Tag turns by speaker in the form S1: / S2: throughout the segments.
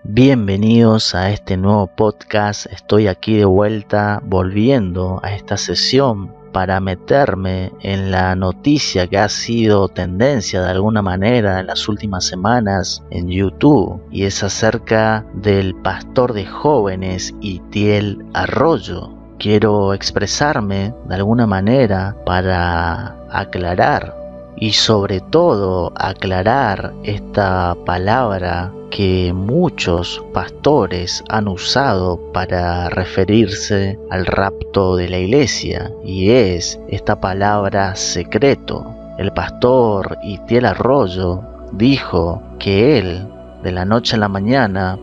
S1: Bienvenidos a este nuevo podcast. Estoy aquí de vuelta, volviendo a esta sesión para meterme en la noticia que ha sido tendencia de alguna manera en las últimas semanas en YouTube, y es acerca del pastor de jóvenes Itiel Arroyo. Quiero expresarme de alguna manera para aclarar y sobre todo aclarar esta palabra que muchos pastores han usado para referirse al rapto de la iglesia, y es esta palabra secreto. El pastor Itiel Arroyo dijo que él, de la noche a la mañana,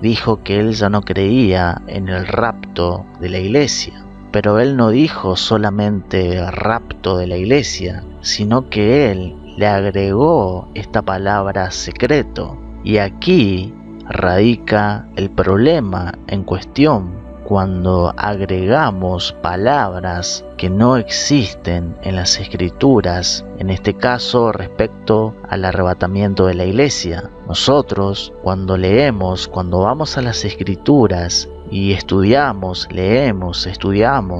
S1: dijo que él ya no creía en el rapto de la iglesia. Pero él no dijo solamente rapto de la iglesia, sino que él le agregó esta palabra secreto. Y aquí radica el problema en cuestión cuando agregamos palabras que no existen en las escrituras, en este caso respecto al arrebatamiento de la iglesia. Nosotros cuando vamos a las escrituras y estudiamos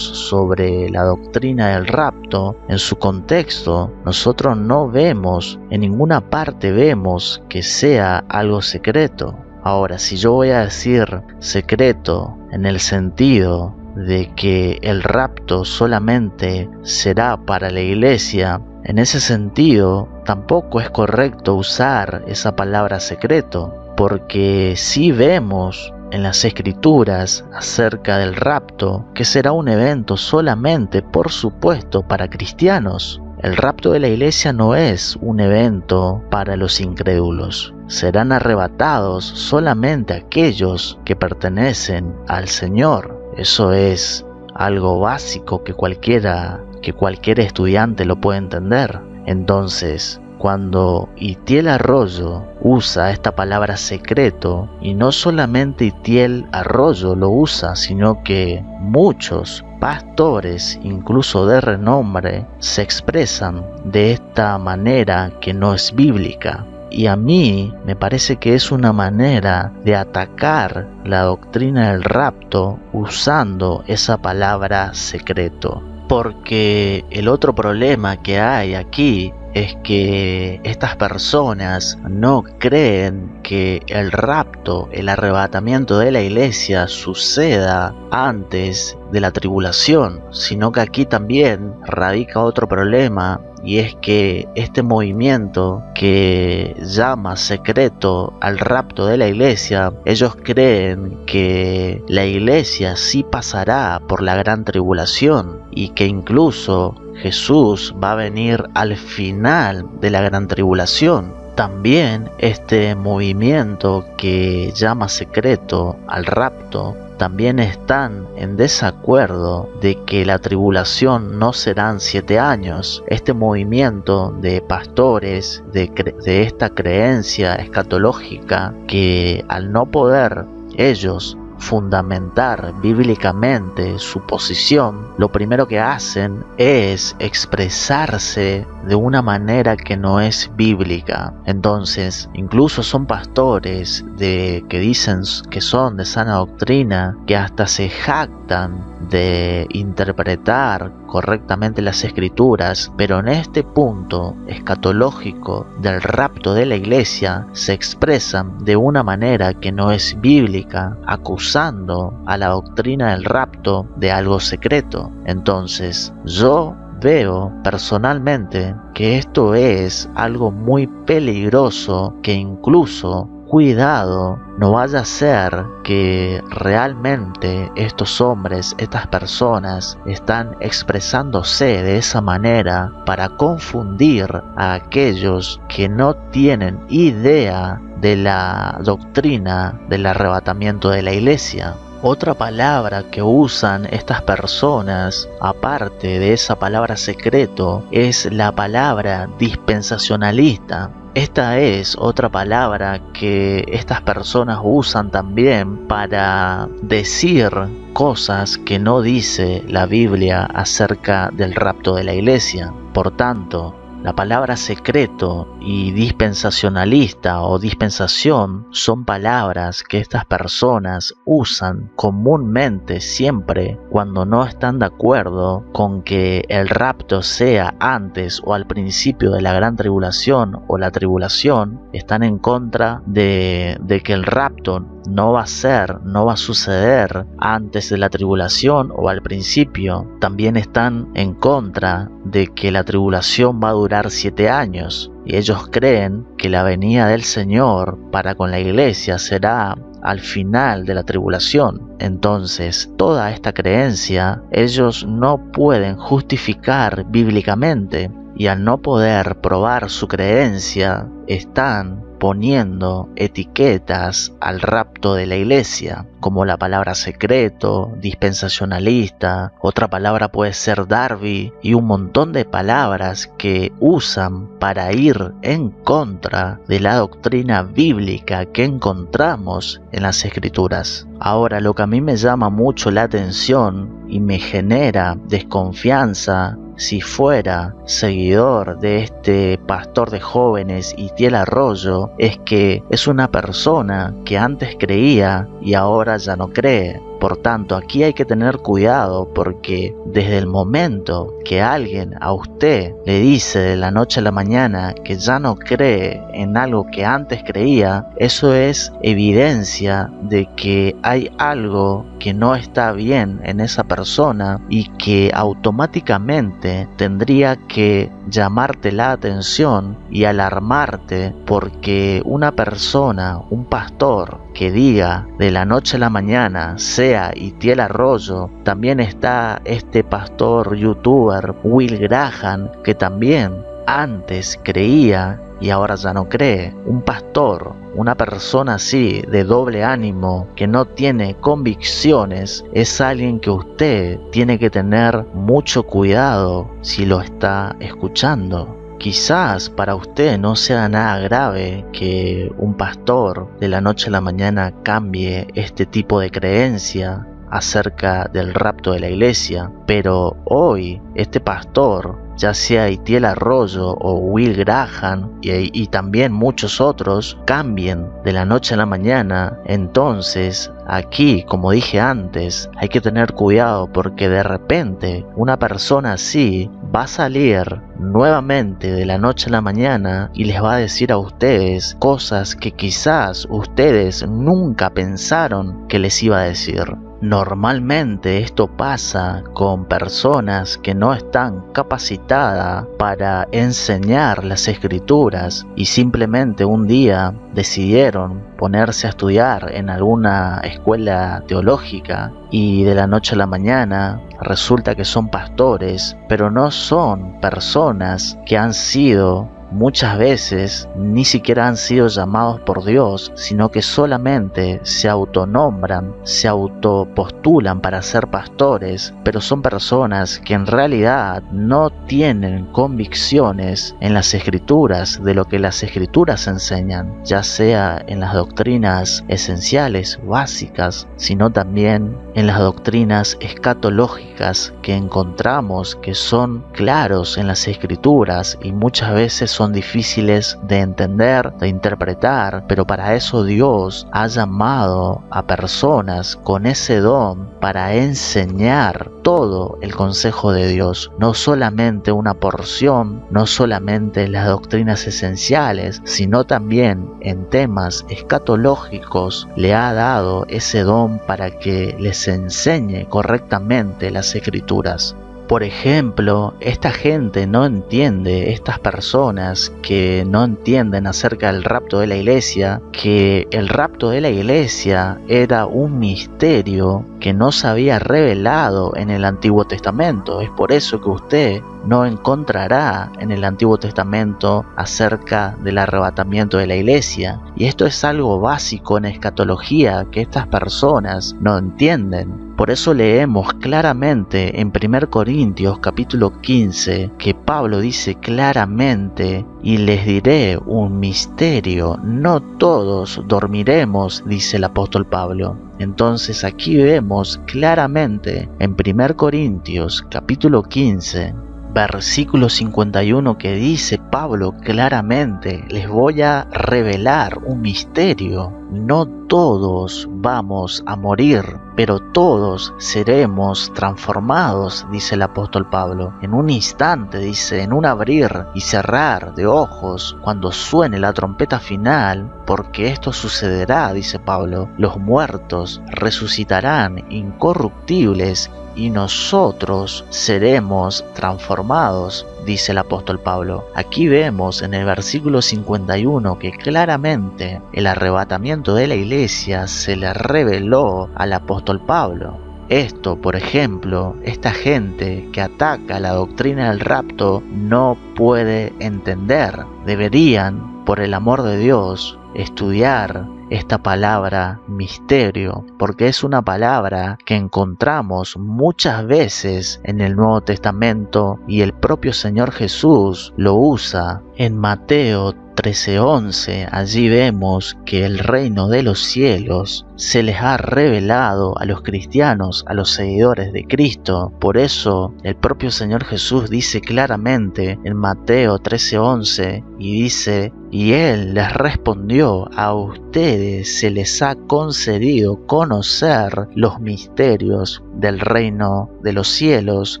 S1: sobre la doctrina del rapto en su contexto, nosotros no vemos, en ninguna parte vemos que sea algo secreto. Ahora, si yo voy a decir secreto en el sentido de que el rapto solamente será para la iglesia, en ese sentido tampoco es correcto usar esa palabra secreto, porque si vemos en las escrituras acerca del rapto que será un evento solamente, por supuesto, para cristianos. El rapto de la iglesia no es un evento para los incrédulos. Serán arrebatados solamente aquellos que pertenecen al Señor. Eso es algo básico que cualquier estudiante lo puede entender. Entonces, cuando Itiel Arroyo usa esta palabra secreto, y no solamente Itiel Arroyo lo usa, sino que muchos pastores, incluso de renombre, se expresan de esta manera que no es bíblica. Y a mí me parece que es una manera de atacar la doctrina del rapto usando esa palabra secreto. Porque el otro problema que hay aquí es que estas personas no creen que el rapto, el arrebatamiento de la iglesia suceda antes de la tribulación, sino que aquí también radica otro problema, y es que este movimiento que llama secreto al rapto de la iglesia, ellos creen que la iglesia sí pasará por la gran tribulación y que incluso Jesús va a venir al final de la gran tribulación. También este movimiento que llama secreto al rapto también están en desacuerdo de que la tribulación no serán 7 años. Este movimiento de pastores de esta creencia escatológica, que al no poder ellos fundamentar bíblicamente su posición, lo primero que hacen es expresarse de una manera que no es bíblica. Entonces, incluso son pastores que dicen que son de sana doctrina, que hasta se jactan de interpretar correctamente las escrituras, pero en este punto escatológico del rapto de la iglesia se expresan de una manera que no es bíblica, acusando a la doctrina del rapto de algo secreto. Entonces, yo veo personalmente que esto es algo muy peligroso, que incluso cuidado, no vaya a ser que realmente estos hombres, estas personas, están expresándose de esa manera para confundir a aquellos que no tienen idea de la doctrina del arrebatamiento de la iglesia. Otra palabra que usan estas personas, aparte de esa palabra secreto, es la palabra dispensacionalista. Esta es otra palabra que estas personas usan también para decir cosas que no dice la Biblia acerca del rapto de la iglesia. Por tanto, La palabra secreto y dispensacionalista o dispensación son palabras que estas personas usan comúnmente siempre cuando no están de acuerdo con que el rapto sea antes o al principio de la gran tribulación o la tribulación. Están en contra de que el rapto no va a suceder antes de la tribulación o al principio. También están en contra de que la tribulación va a durar 7 años. Y ellos creen que la venida del Señor para con la iglesia será al final de la tribulación. Entonces, toda esta creencia ellos no pueden justificar bíblicamente, y al no poder probar su creencia, están poniendo etiquetas al rapto de la iglesia, como la palabra secreto, dispensacionalista, otra palabra puede ser Darby, y un montón de palabras que usan para ir en contra de la doctrina bíblica que encontramos en las Escrituras. Ahora, lo que a mí me llama mucho la atención y me genera desconfianza si fuera seguidor de este pastor de jóvenes Itiel Arroyo, es que es una persona que antes creía y ahora ya no cree. Por tanto, aquí hay que tener cuidado, porque desde el momento que alguien a usted le dice de la noche a la mañana que ya no cree en algo que antes creía, eso es evidencia de que hay algo que no está bien en esa persona y que automáticamente tendría que llamarte la atención y alarmarte, porque una persona, un pastor que diga de la noche a la mañana sea Itiel Arroyo, también está este pastor youtuber Will Graham, que también antes creía y ahora ya no cree. Un pastor, una persona así de doble ánimo que no tiene convicciones, es alguien que usted tiene que tener mucho cuidado si lo está escuchando. Quizás para usted no sea nada grave que un pastor de la noche a la mañana cambie este tipo de creencia acerca del rapto de la iglesia, pero hoy este pastor, ya sea Itiel Arroyo o Will Graham y también muchos otros, cambien de la noche a la mañana. Entonces aquí, como dije antes, hay que tener cuidado, porque de repente una persona así va a salir nuevamente de la noche a la mañana y les va a decir a ustedes cosas que quizás ustedes nunca pensaron que les iba a decir. Normalmente esto pasa con personas que no están capacitadas para enseñar las Escrituras y simplemente un día decidieron ponerse a estudiar en alguna escuela teológica y de la noche a la mañana resulta que son pastores, pero no son personas que han sido, muchas veces ni siquiera han sido llamados por Dios, sino que solamente se autonombran, se autopostulan para ser pastores, pero son personas que en realidad no tienen convicciones en las Escrituras, de lo que las Escrituras enseñan, ya sea en las doctrinas esenciales, básicas, sino también en las doctrinas escatológicas que encontramos que son claros en las Escrituras y muchas veces son difíciles de entender, de interpretar, pero para eso Dios ha llamado a personas con ese don para enseñar todo el consejo de Dios, no solamente una porción, no solamente las doctrinas esenciales, sino también en temas escatológicos le ha dado ese don para que les enseñe correctamente las Escrituras. Por ejemplo, esta gente no entiende, estas personas que no entienden acerca del rapto de la iglesia, que el rapto de la iglesia era un misterio que no se había revelado en el Antiguo Testamento. Es por eso que usted no encontrará en el Antiguo Testamento acerca del arrebatamiento de la iglesia. Y esto es algo básico en escatología que estas personas no entienden. Por eso leemos claramente en 1 Corintios capítulo 15 que Pablo dice claramente: y les diré un misterio, no todos dormiremos, dice el apóstol Pablo. Entonces aquí vemos claramente en 1 Corintios capítulo 15 versículo 51 que dice Pablo claramente: les voy a revelar un misterio. No todos vamos a morir, pero todos seremos transformados, dice el apóstol Pablo. En un instante, dice, en un abrir y cerrar de ojos, cuando suene la trompeta final, porque esto sucederá, dice Pablo, los muertos resucitarán incorruptibles y nosotros seremos transformados, dice el apóstol Pablo. Aquí vemos en el versículo 51 que claramente el arrebatamiento de la iglesia se le reveló al apóstol Pablo. Esto, por ejemplo, esta gente que ataca la doctrina del rapto no puede entender. Deberían, por el amor de Dios, estudiar esta palabra misterio, porque es una palabra que encontramos muchas veces en el Nuevo Testamento y el propio Señor Jesús lo usa. En Mateo 13:11, allí vemos que el reino de los cielos se les ha revelado a los cristianos, a los seguidores de Cristo. Por eso el propio Señor Jesús dice claramente en Mateo 13:11 y dice: y Él les respondió: a ustedes se les ha concedido conocer los misterios del reino de los cielos,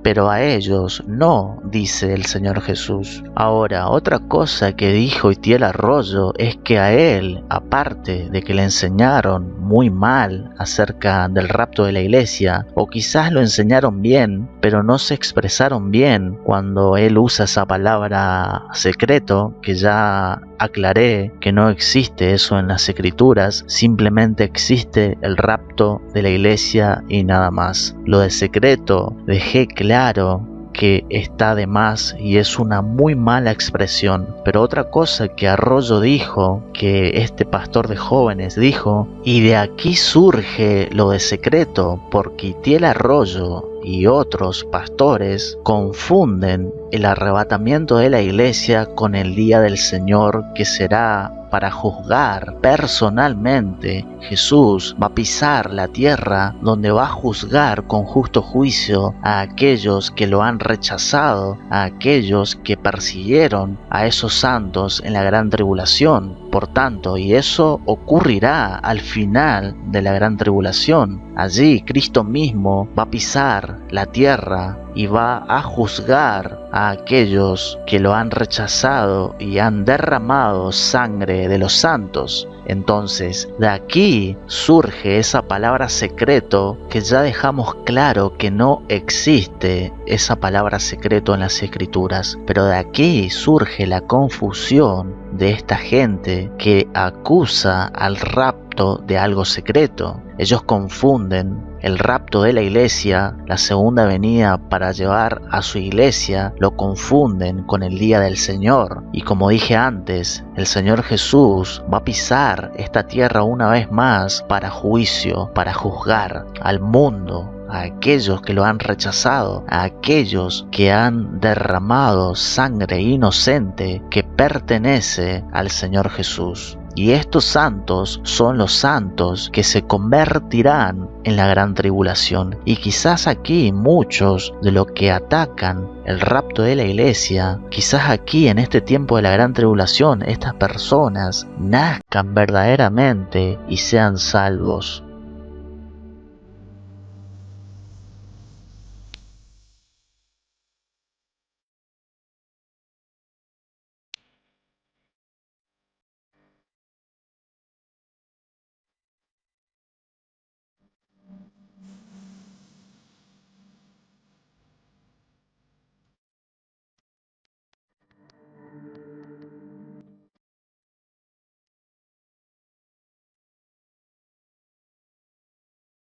S1: pero a ellos no, dice el Señor Jesús. Ahora, otra cosa que dijo Itiel Arroyo es que a él, aparte de que le enseñaron muy mal acerca del rapto de la iglesia, o quizás lo enseñaron bien, pero no se expresaron bien cuando él usa esa palabra secreto, que ya aclaré que no existe eso en las escrituras, simplemente existe el rapto de la iglesia y nada más. Lo de secreto dejé claro que está de más y es una muy mala expresión. Pero otra cosa que Arroyo dijo, que este pastor de jóvenes dijo, y de aquí surge lo de secreto, porque Itiel Arroyo y otros pastores confunden el arrebatamiento de la iglesia con el día del Señor, que será para juzgar personalmente. Jesús va a pisar la tierra donde va a juzgar con justo juicio a aquellos que lo han rechazado, a aquellos que persiguieron a esos santos en la gran tribulación. Por tanto, y eso ocurrirá al final de la gran tribulación. Allí Cristo mismo va a pisar la tierra y va a juzgar a aquellos que lo han rechazado y han derramado sangre de los santos. Entonces, de aquí surge esa palabra secreto, que ya dejamos claro que no existe esa palabra secreto en las escrituras. Pero de aquí surge la confusión de esta gente que acusa al rapto de algo secreto. Ellos confunden el rapto de la iglesia, la segunda venida para llevar a su iglesia, lo confunden con el día del Señor. Y como dije antes, el Señor Jesús va a pisar esta tierra una vez más para juicio, para juzgar al mundo, a aquellos que lo han rechazado, a aquellos que han derramado sangre inocente que pertenece al Señor Jesús. Y estos santos son los santos que se convertirán en la gran tribulación. Y quizás aquí muchos de los que atacan el rapto de la iglesia, quizás aquí en este tiempo de la gran tribulación, estas personas nazcan verdaderamente y sean salvos.